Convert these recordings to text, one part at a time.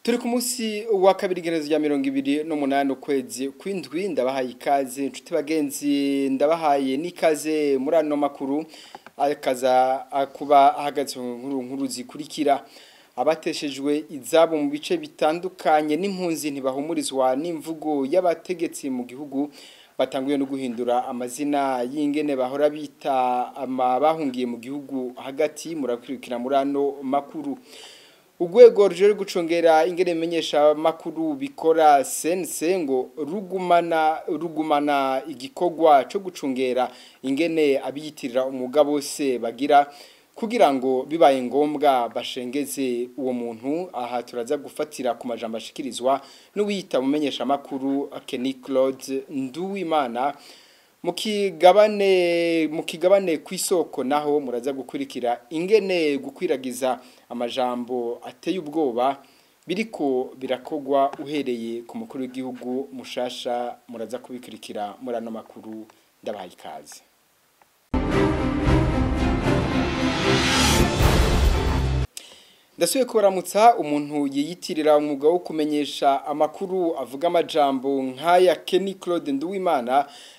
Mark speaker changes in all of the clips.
Speaker 1: Turi ku munsi wa kabiri gerezo ya 28 ukwezi kw'indwi ndabahaye ikaze inshuti bagenzi ndabahaye nikaze muri ano makuru akaza kuba ahagaze nkuru zikurikira abateshejwe izabo mu bice bitandukanye n'impunzi ntibahumurizwa n'imvugo y'abategetsi mu gihugu batanguye no guhindura amazina y'ingene bahora bita bahungiye mu gihugu hagati murakwirukira muri ano makuru Ugwego rujere gucungera ingene menyesha makuru bikora sense ngo rugumana igikogwa cyo gucungera ingene abiyitirira umwuga bose bagira kugira ngo bibaye ngombwa bashengeze uwo muntu aha turaza gufatira ku majambo ashikirizwa n'uwita mumenyesha makuru Kenny Claude Nduwimana mukigabane kwisoko naho muraza gukurikira ingene gukwiragiza amajambo ateye ubwoba biriko birakogwa uhereye ku mukuru w'igihugu mushasha muraza kubikurikira muri ano makuru ndabahaye ikaze Ndasuye kubaramutsa umuntu yiyitirira umwuga wo kumenyesha amakuru avuga amajambo nk'aya Kenny Claude Nduwimana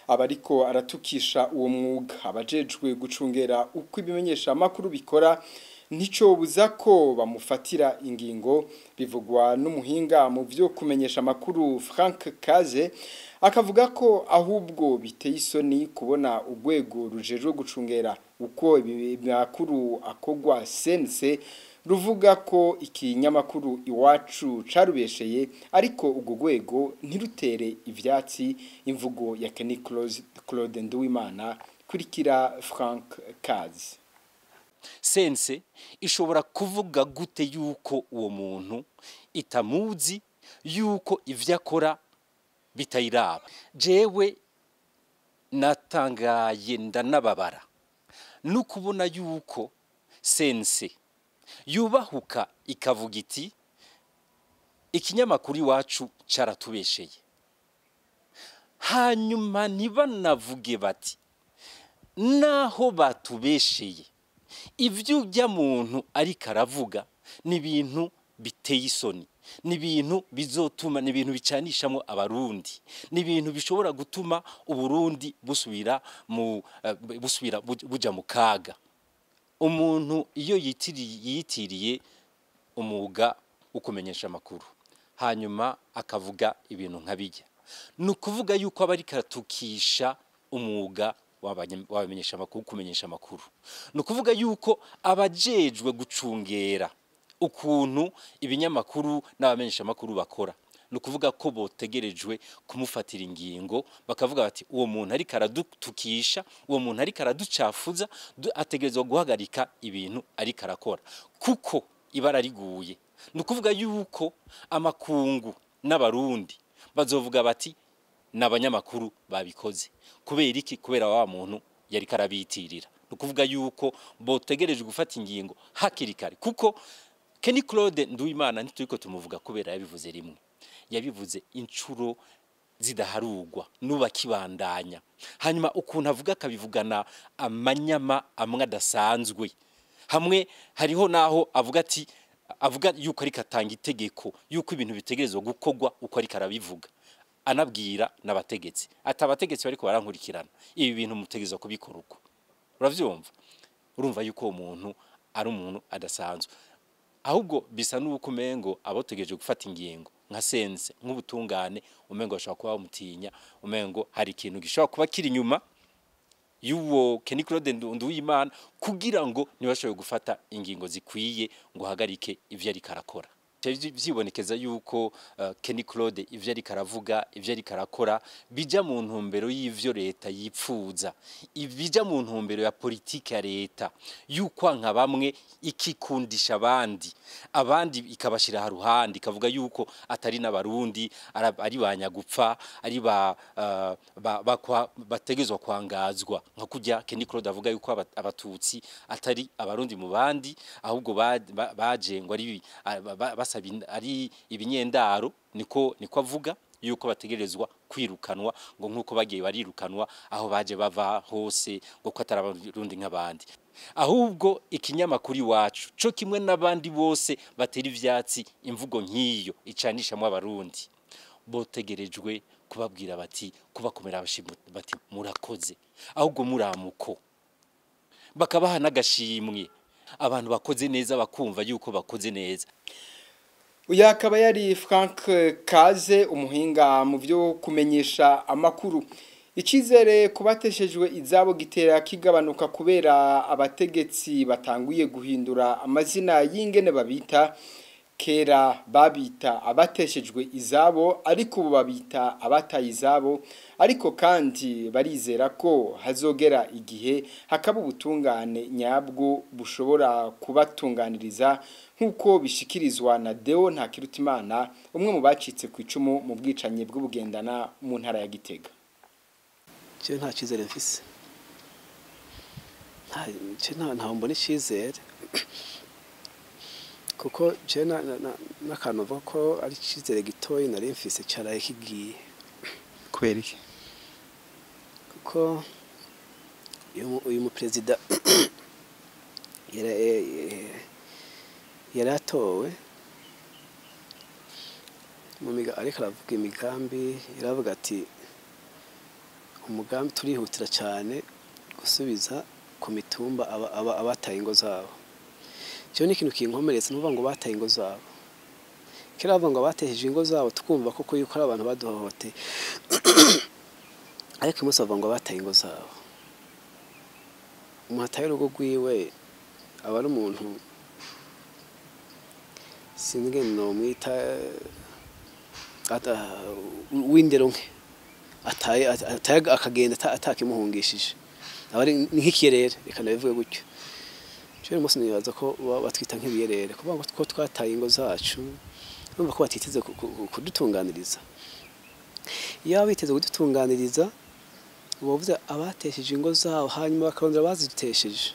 Speaker 1: abariko aratukisha uwo mwuga abajejwe gucungera uko ibimenyesha amakuru bikora nico buza ko bamufatira ingingo bivugwa n'umuhinga mu byo kumenyesha amakuru Franck KAZE akavuga ko ahubwo biteye isoni kubona urwego rujejwe gucungera uko ibimakuru akogwa sense ruvuga ko ikinyamakuru iwacu carubesheye ariko ubwo gwego ntirutere ivyatsi imvugo ya Kenny Claude Nduwimana kurikira Franck KAZE
Speaker 2: sense ishobora kuvuga gute yuko uwo muntu itamuzi yuko ivyo akora bitayiraba jewe natangaye ndanababara nukubona yuko sense yubahuka ikavuga iti ikinyamakuru iwacu caratubesheye hanyuma ntibanavuge bati naho batubesheye ivyo ujya muntu ariko aravuga ni ibintu biteye isoni ni ibintu bizotuma ni ibintu bicanishamwo abarundi ni ibintu bishobora gutuma uburundi busubira buja mu kaga umuntu iyo yitiriye umwuga ukumenyesha amakuru hanyuma akavuga ibintu nkabijya nukuvuga yuko abari karatukisha umwuga wabamenyesha amakuru kumenyesha amakuru nukuvuga yuko abajejwe gucungera ukuntu ibinyamakuru n'abamenyesha amakuru bakora nukuvuga ko botegerejwe kumufatira ingingo bakavuga bati uwo muntu ari karadutukisha uwo muntu ari karaducafuza ategerezwa guhagarika ibintu ari karakora kuko ibara riguye nukuvuga yuko amakungu n'abarundi bazovuga bati n'abanyamakuru babikoze kubera iki kubera wa muntu yari karabitirira nukuvuga yuko botegerejwe gufata ingingo hakirikare kuko Kenny Claude Nduwimana ntituriko tumuvuga kubera yabivuze rimwe yabivuze incuro zidaharugwa nuba kibandanya hanyuma ukuntu avuga akabivugana amanyama amwe adasanzwe hamwe hariho naho avuga ati avuga yuko ari katanga itegeko yuko ibintu bitegerezwa gukogwa uko ari karabivuga anabwira n'abategetsi atabategetsi bariko barankurikirana ibi bintu mutegerezwa kubikora uko uravyumva urumva yuko umuntu ari umuntu adasanzwe ahubwo bisa nuko umengo abotegereje gufata ingingo nka sense nk'ubutungane umengo bashaka kuba umutinya umengo hari ikintu gishobora kuba kiri nyuma yuwo Kenny Claude Nduwimana kugira ngo nibashoboye gufata ingingo zikwiye ngo hagarike ivyo ari karakora vyibonekeza yuko Kenny Claude ivyo ari karavuga ivyo ari karakora bija mu ntumbero y'ivyo leta yipfuza ibija mu ntumbero ya politike ya leta yuko nka bamwe ikikundisha abandi ikabashira haruhandi ikavuga yuko atari n'abarundi ari banyagupfa ari bategezwa kwangazwa nka kujya Kenny Claude avuga yuko abatutsi atari abarundi mu bandi ahubwo baje ngo ari ari ibinyendaro niko avuga yuko bategerezwa kwirukanwa ngo nkuko bagiye barirukanwa aho baje bava hose ngo ko atarabarundi nk'abandi ahubwo ikinyamakuru iwacu cyo kimwe n'abandi bose batera ivyatsi imvugo nk'iyo icanishamwo abarundi botegerejwe kubabwira bati kubakomera abashimwe bati murakoze ahubwo muramuko bakabaha n'agashimwe abantu bakoze neza bakumva yuko bakoze neza.
Speaker 1: Uya akaba yari Franck KAZE umuhinga mu byo kumenyesha amakuru. Icizere kubateshejwe izabo gitera kigabanuka kubera abategetsi batanguye guhindura amazina y'ingene babita. Kera babita abateshejwe izabo ariko ubu babita abataye izabo, ariko kandi barizera ko hazogera igihe hakaba ubutungane nyabwo bushobora kubatunganiriza nkuko bishikirizwa na Deo Ntakirutimana umwe mu bacitse ku icumu mu bwicanye bw'ubugendana mu ntara ya Gitega.
Speaker 3: Je nta cizere mfise, nta mbona icizere kuko je n'akantu uvuga ko ari cizere gitoyi nari mfise cyaraye kigiye.
Speaker 1: Kubera iki?
Speaker 3: Kuko uyu mu president yaratowe ariko aravuga imigambi, yaravuga ati umugambi turihutira cyane gusubiza ku mitumba abataye ingo zabo. Cyo ni ikintu kinkomeretse nuvuga ngo bataye ingo zabo. Kera bavuga ngo bateheje ingo zabo tukumva koko yuko ari abantu baduhohote. Ariko umunsi bavuga ngo bataye ingo zabo. Umuhataye urugo rwiwe aba ari umuntu singe no mwita windero nke ataye akagenda atakimuhungishije. Abari nk'ikirere reka nabivuge gutyo. Cyo musi nibaza ko batwita nk'ibiyerere kuvuga ko twataye ingo zacu numva ko batiteze kudutunganiriza. Iyo biteze kudutunganiriza ubavuze abatesheje ingo zabo hanyuma bakabondera bazitesheje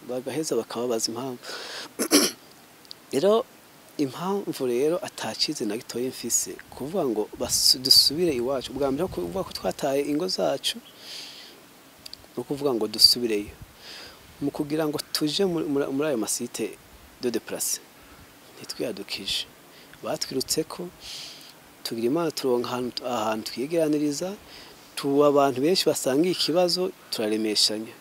Speaker 3: bagaheza bakababaza impamvu. Rero impamvu rero atacize na gitoye mfise kuvuga ngo dusubire iwacu bwa mbere kuvuga ko twataye ingo zacu no kuvuga ngo dusubireyo mu kugira ngo tuje muri ayo masite de déplacer ntitwiyadukije batwirutse ko tugira imana turonka ahantu twigeraniriza tuba abantu benshi basangiye ikibazo turaremeshanya.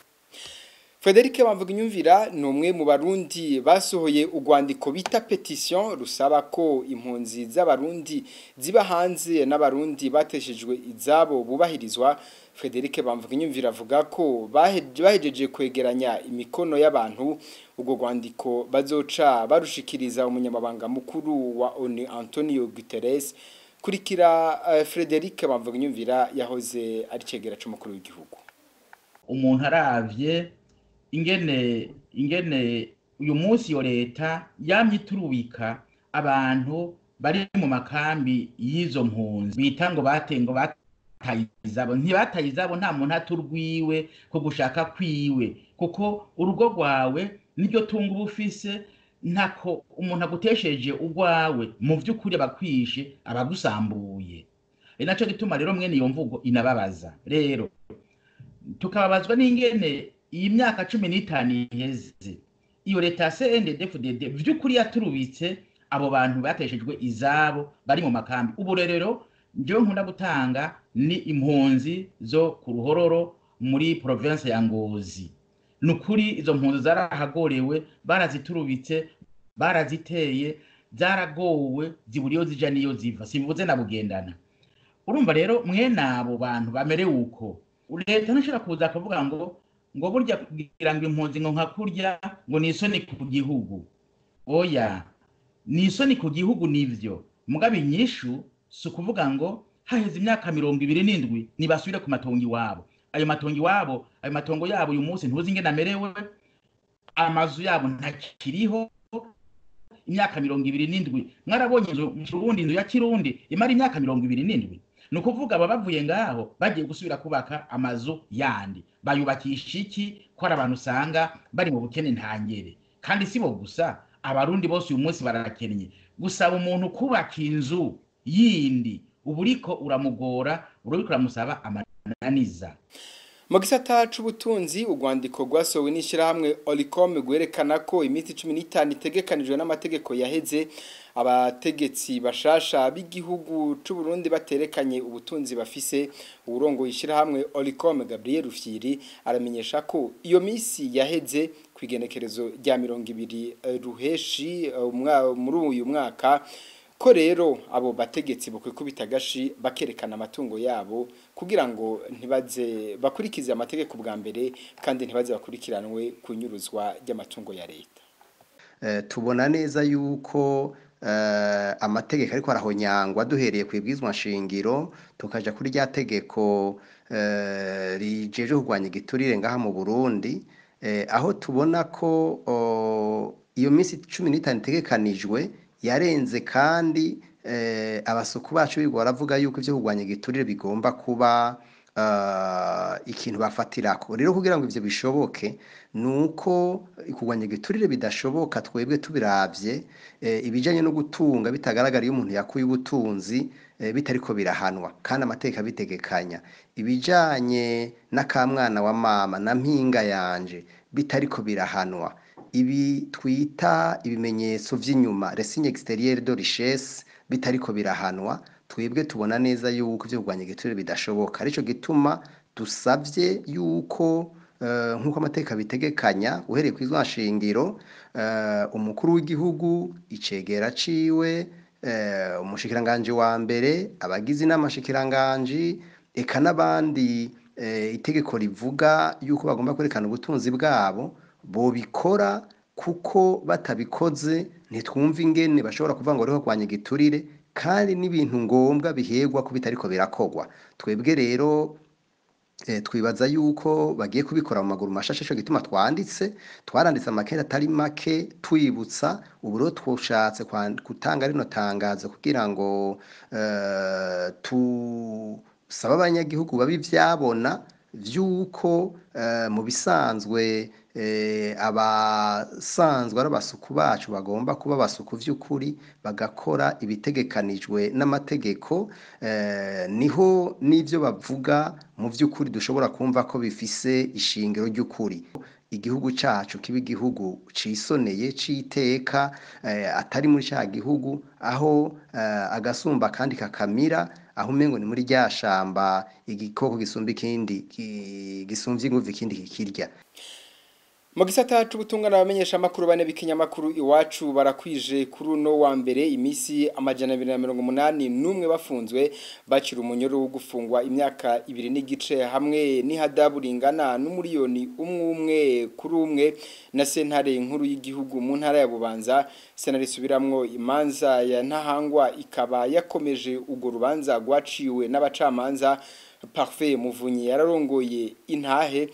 Speaker 1: Frederic bamvuga inyumvira ni umwe mu barundi basohoye urwandiko bita petition rusaba ko impunzi z'abarundi ziba hanze n'abarundi bateshejwe izabo bubahirizwa. Frederic bamvuga inyumvira avuga ko bahejeje kwegeranya imikono y'abantu ubwo rwandiko bazoca barushikiriza umunyamabanga mukuru wa ONU Antonio Guterres. Kurikira Frederic bamvuga inyumvira yahoze ari cegera c'umukuru w'igihugu.
Speaker 4: Umuntu aravye ingene uyu munsi yo leta yamye turubika abantu bari mu makambi y'izo mpunzi bita ngo batengo batayizabo ntibatayizabo nta muntu aturwiwe ko gushaka kwiwe kuko urugo rwawe niryo tunga ubufise ntako umuntu agutesheje ugwawe mu vy'ukuri bakwishe abagusambuye. Naco gituma rero mwene iyo mvugo inababaza. Rero tukababazwa n'ingene iyi myaka 15 iheze iyo leta CNDD-FDD vy'ukuri yaturubitse abo bantu bateshejwe izabo bari mu makambi. Ubu rero nje nkunda gutanga ni impunzi zo ku Ruhororo muri province ya Ngozi. Nukuri izo mpunzi zarahagorewe baraziturubitse baraziteye zaragowe ziburiyo zija niyo ziva simvuze na bugendana. Urumva rero mwene abo bantu bamerewe uko leta ntashira kuza akavuga ngo burya kugira ngo impunzi ngo nkakurya ngo ni isoni ku gihugu. Oya ni isoni ku gihugu nivyo mugabe inyishu si kuvuga ngo haheze imyaka 27 nibasubire ku matongo iwabo. Ayo matongo yabo uyu munsi ntuzi ingene amerewe, amazu yabo ntakiriho. Imyaka 27 mwarabonye ubundi inzu ya Kirundi imara imyaka 27 nukuvuga babavuye ngaho bagiye gusubira kubaka amazu yandi bayubakisha iki ko abantu usanga bari mu bukene ntangere. Kandi sibo gusa abarundi bose uyu munsi barakennye gusaba umuntu kubaka inzu yindi uburiko uramugora uriko uramusaba amananiza.
Speaker 1: Mu gisata c'ubutunzi urwandiko rwasohowe n'ishirahamwe OLUCOME kwerekana ko imiti 15 itegekanijwe n'amategeko yaheze abategetsi bashasha b'igihugu c'u Burundi baterekanye ubutunzi bafise. Urongo ishirahamwe OLUCOME Gabriel Rufriri aramenyesha ko iyo misi yaheze kwigenekerezo rya 20 ruheshi muri uyu mwaka ko rero abo bategetsi bokwikubita gashi bakerekana amatungo yabo kugira ngo ntibaze bakurikize amategeko bwa mbere kandi ntibaze bakurikiranwe kunyuruzwa ry'amatungo ya leta.
Speaker 5: Tubona neza yuko amategeko ariko arahonyangwa duhereye kwibwizwa nshingiro tukaja kuri rya tegeko rijeje kurwanya igiturire ngaha mu Burundi, aho tubona ko iyo misi 15 itegekanijwe yarenze kandi abasuku bacu bigo baravuga yuko ivyo kurwanya igiturire bigomba kuba ikintu bafatirako. Rero kugira ngo ivyo bishoboke nuko kurwanya igiturire bidashoboka twebwe tubiravye ibijanye no gutunga bitagaragara iyo umuntu yakuye ubutunzi bitariko birahanwa kandi amateka bitegekanya, ibijanye n'akamwana wa mama na mpinga yanje bitariko birahanwa, ibi twita ibimenyetso vy'inyuma les signes extérieurs de richesse bitariko birahanwa, twebwe tubona neza yuko ivyo kurwanya igiturire bidashoboka. Arico gituma dusavye yuko nkuko amateka bitegekanya uhereye kwizwa nshingiro umukuru w'igihugu icegera ciwe umushikiranganje wa mbere abagize n'amashikiranganje eka nabandi itegeko rivuga yuko bagomba kwerekana ubutunzi bwabo bobikora, kuko batabikoze ntitwumva ingene bashobora kuvuga ngo rero kurwanya igiturire kandi n'ibintu ngombwa bihegwa ko bitariko birakogwa. Twebwe rero twibaza yuko bagiye kubikora mu maguru mashasha, cyo gituma twaranditse amakera atari make twibutsa uburo twushatse gutanga rino tangazo kugira ngo tusaba abanyagihugu babivyabona vyuko mu bisanzwe abasanzwe ari abasuku bacu bagomba kuba abasuku vy'ukuri bagakora ibitegekanijwe n'amategeko, niho n'ivyo bavuga mu vy'ukuri dushobora kumva ko bifise ishingiro ry'ukuri. Igihugu cacu kiba igihugu cisoneye citeka, atari muri cya gihugu aho agasumba kandi kakamira, aho umengo ni muri rya shamba igikoko gisumba ikindi gisumvye inguvu ikindi kikirya.
Speaker 1: Mu gisata c'ubutunga n'abamenyesha makuru bane b'ikinyamakuru iwacu barakwije kuri uno wa mbere imisi 281 bafunzwe bacira umunyoro wo gufungwa imyaka 2 n'igice hamwe n'ihadabu ringana n'umuriyoni umwe kuri umwe na sentare nkuru y'igihugu mu ntara ya Bubanza. Senari subiramwo imanza ya ntahangwa ikaba yakomeje ugo rubanza rwaciwe n'abacamanza. Parfait Muvunyi yararongoye intahe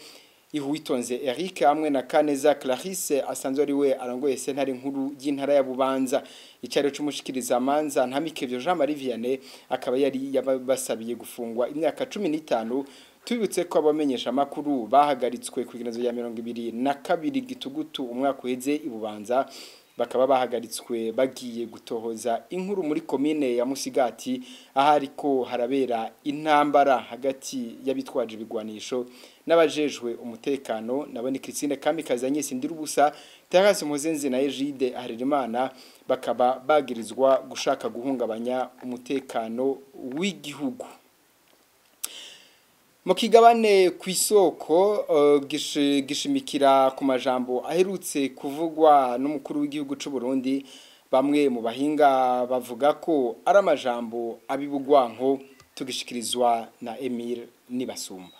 Speaker 1: Ihuitonze Eric hamwe na Kaneza Clarisse asanzwe ari we arangoye sentare nkuru y'intara ya Bubanza. Icyaro cy'umushikiriza amanza Ntamikevyo Jean Marie Vianney akaba yari yabasabiye gufungwa imyaka 15. Tubibutse ko abamenyesha makuru bahagaritswe ku kigenezo ya 22 gitugutu umwaka uheze ibubanza, bakaba bahagaritswe bagiye gutohoza inkuru muri komine ya Musigati ahariko harabera intambara hagati y'abitwaje ibigwanisho n'abajejwe umutekano. Nabone Christine Kamikazi Agnes Ndirubusa Terence Mozenzi na Ejide Harerimana bakaba bagirizwa gushaka guhungabanya umutekano w'igihugu. Mu kigabane kwisoko gishimikira ku majambo aherutse kuvugwa n'umukuru w'igihugu c'u Burundi, bamwe mu bahinga bavuga ko ari amajambo abibugwanko. Tugishikirizwa na Emile Nibasumba.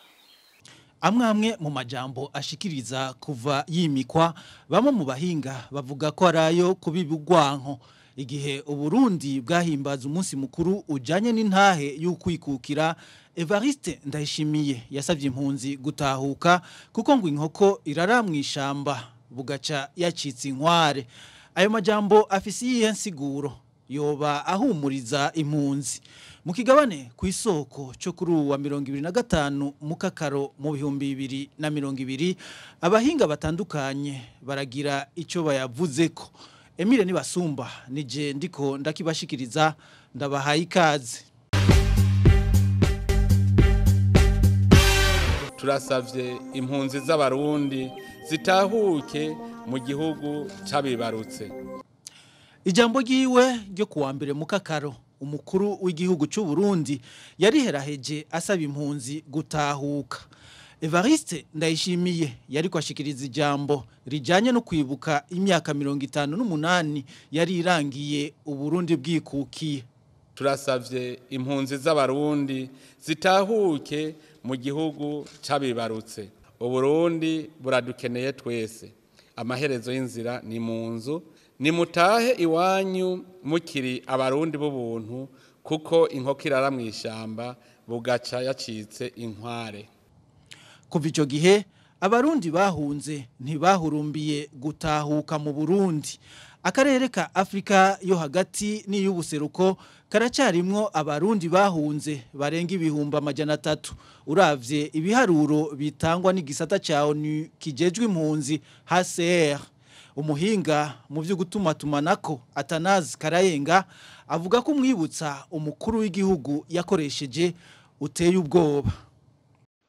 Speaker 6: Amwe mu majambo ashikiriza kuva yimikwa, bamwe mu bahinga bavuga ko arayo kubibugwanko. Igihe Uburundi bwahimbaza umunsi mukuru ujanye n'intahe y'ukwikukira, Evariste Ndayishimiye yasavye impunzi gutahuka kuko ngo inkoko iraramwishamba bugaca yacitse inkware. Ayo majambo afise iyihe nsiguro yoba ahumuriza impunzi? Mu kigabane kwisoko cyo kuri wa 2025 mu kakaro mu 2020 abahinga batandukanye baragira ico bayavuzeko. Emile Nibasumba nije ndiko ndakibashikiriza, ndabahaye ikaze.
Speaker 7: turasavye impunzi z'abarundi zitahuke mu gihugu cabibarutse.
Speaker 6: Ijambo ryiwe ryo kuwa mbere mu kakaro umukuru w'igihugu cy'u Burundi yariheraheje asaba impunzi gutahuka. Evariste Ndayishimiye yari kwashikiriza ijambo rijanye no kwibuka imyaka 58 yari irangiye Uburundi bwikukiye.
Speaker 7: Turasavye impunzi z'abarundi zitahuke mu gihugu cabibarutse. Uburundi buradukeneye twese. Amaherezo y'inzira ni mu nzu, nimutahe iwanyu mukiri abarundi b'ubuntu kuko inkoko irara mu ishamba bugaca yacitse inkware.
Speaker 6: Kuva ico gihe abarundi bahunze ntibahurumbiye gutahuka mu Burundi. Akarere ka Afrika yo hagati ni y'ubuseruko karacarimwo abarundi bahunze barenga ibihumbi 300 uravye ibiharuro bitangwa n'igisata ca ONU kijejwe impunzi HCR. Umuhinga mu byo gutuma tumanako Atanazi Karayenga avuga ko umwibutsa umukuru w'igihugu yakoresheje uteye ubwoba.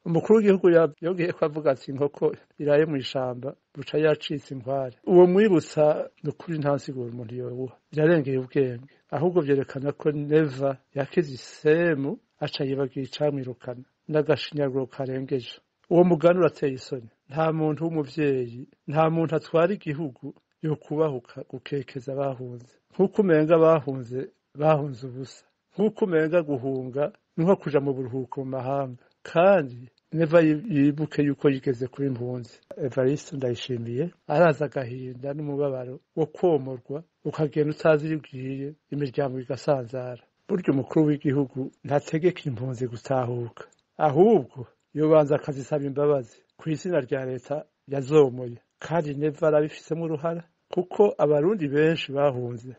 Speaker 8: Umukuru w'igihugu yogiye kwavuga ati inkoko iraye mu ishamba buca yacitse inkware. Uwo mwibutsa n'ukuri ntasigura umuntu yobuha birarengeye ubwenge, ahubwo byerekana ko neva yakize isemu aca yibagiye icamwirukana n'agashinyaguro karengeje. Uwo mugani urateye isoni. Nta muntu w'umuvyeyi, nta muntu atwara igihugu yo kubahuka gukekeza bahunze. Nkuko umenga bahunze ubusa. Nkuko umenga guhunga nko kuja mu buruhuko mu mahanga. Kandi neva yibuke yuko yigeze kuri impunzi. Evariste Ndayishimiye araza agahinda n'umubabaro wo komorwa ukagenda utazi ibwiye imiryango igasanzara. Buryo umukuru w'igihugu ntategeka impunzi gutahuka, ahubwo yobanza akazisaba imbabazi ku izina rya leta yazomoye. Kandi neva arabifisemo uruhara kuko abarundi benshi bahunze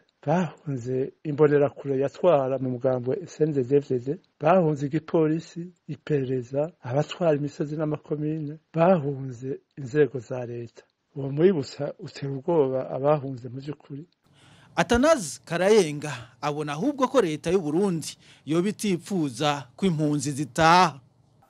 Speaker 8: imbonerakure yatwara mu mugambo SNDD, bahunze igipolisi, iperereza, abatwara imisozi n'amakomine, bahunze inzego za leta. Uwo mwibutsa utera ubwoba abahunze mu by'ukuri.
Speaker 6: Atanazi Karayenga abona ahubwo ko leta y'u Burundi yoba itipfuza ko impunzi zitaha.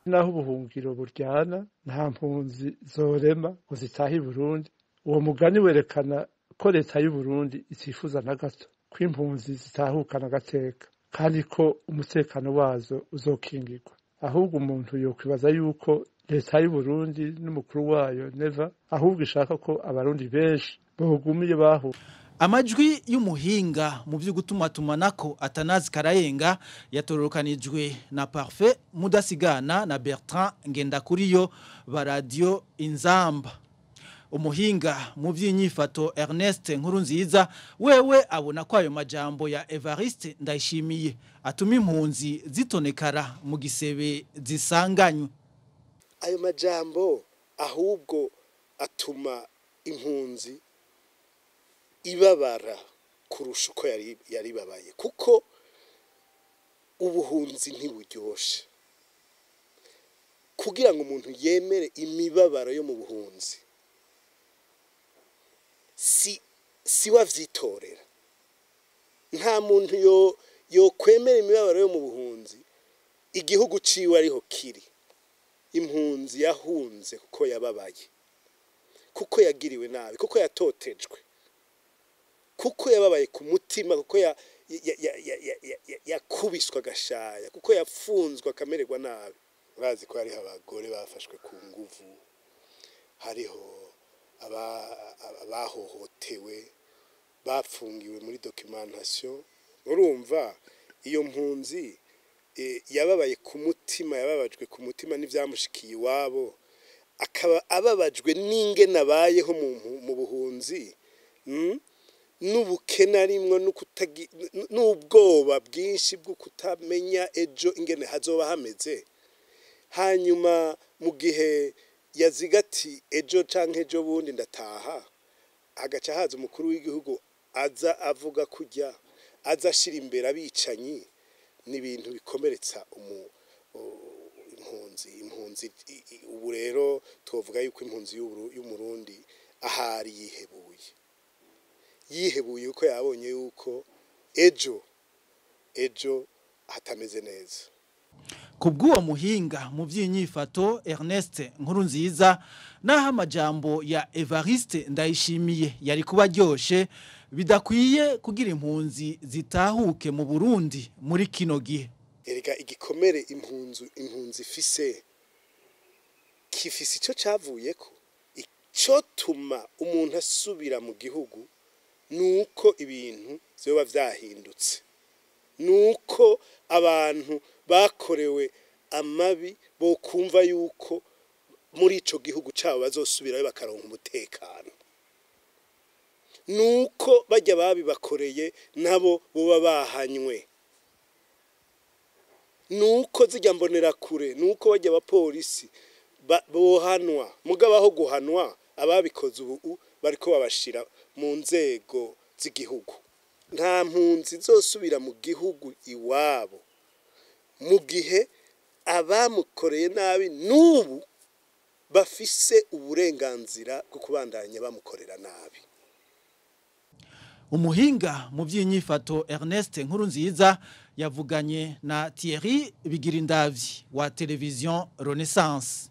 Speaker 8: Naho ubuhungiro buryana nta mpunzi zorema ngo zitahe i Burundi. Uwo mugani werekana ko leta y'u Burundi itifuza na gato ko impunzi zitahukana agateka kandi ko umutekano wazo uzokingirwa. Ahubwo umuntu yokwibaza yuko leta y'u Burundi n'umukuru wayo neva ahubwo ishaka ko abarundi benshi bogumiye bahu.
Speaker 6: Amajwi y'umuhinga mu byo gutuma tumanako Atanazi Karayenga yatorokanijwe na Parfait Mudasigana na Bertrand Ngendakuriyo ba Radio Inzamba. Umuhinga mu by'inyifato Ernest Nkurunziza wewe abona ko ayo majambo ya Evariste Ndayishimiye atuma impunzi zitonekara mu gisebe zisanganywe.
Speaker 9: Ayo majambo ahubwo atuma impunzi ibabara kurusha uko yari babaye kuko ubuhunzi ntiburyoshe. Kugira ngo umuntu yemere imibabaro yo mu buhunzi si wavyitorera. Nta muntu yo kwemera imibabaro yo mu buhunzi igihugu ciwe ariho kiri. Impunzi yahunze kuko yababaye, kuko yagiriwe nabi, kuko yatotejwe, kuko yababaye ku mutima, kuko yakubiswa gashaya, kuko yafunzwe akamererwa nabi. Bazi ko hariho abagore bafashwe ku nguvu, hariho abahohotewe, bafungiwe muri documentation. Urumva iyo mpunzi yababaye ku mutima, yababajwe ku mutima n'ivyamushikiye iwabo, akaba ababajwe n'ingene abayeho mu buhunzi, n'ubukene arimwo n'ubwoba bwinshi bwo kutamenya ejo ingene hazoba hameze. Hanyuma mu gihe yaziga ati ejo canke ejo bundi ndataha, agaca haza umukuru w'igihugu aza avuga kujya, aza ashira imbere abicanyi, n'ibintu bikomeretsa impunzi. Ubu rero tuvuga yuko impunzi y'umurundi ahari yihebuye uko yabonye yuko ejo hatameze neza.
Speaker 6: Kubw'uwo muhinga mu by'inyifato Ernest Nkurunziza naho amajambo ya Evariste Ndayishimiye yari kuba ryoshe bidakwiye kugira impunzi zitahuke mu Burundi muri kino gihe.
Speaker 9: Erega igikomere impunzi ifise kifise ico cavuyeko ico tuma umuntu asubira mu gihugu nuko ibintu vyoba vyahindutse, nuko abantu bakorewe amabi bo kumva yuko muri ico gihugu cabo bazosubirayo bakaronka umutekano, nuko bajya babibakoreye nabo boba bahanywe, nuko zijya mbonera kure, nuko bajya abapolisi bohanwa, mugabaho guhanwa ababikoze ubu bariko babashira mu nzego z'igihugu. Nta mpunzi zosubira mu gihugu iwabo mu gihe abamukoreye nabi n'ubu bafise uburenganzira bwo kubandanya bamukorera nabi.
Speaker 6: Umuhinga mu by'inyifato Ernest Nkurunziza yavuganye na Thierry Bigirindavyi wa televiziyo Renaissance.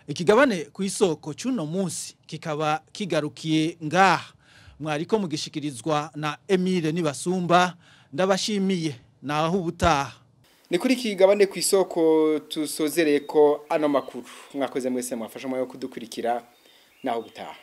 Speaker 6: Ikigabane ku isoko cy'uno munsi kikaba kigarukiye ngaha, mwariko mugishikirizwa na Emile Nibasumba. Ndabashimiye naho ubutaha.
Speaker 1: Ni kuri kigabane ku isoko tusozereye ko ano makuru. Mwakoze mwese mwafasha mwayo kudukurikira naho ubutaha.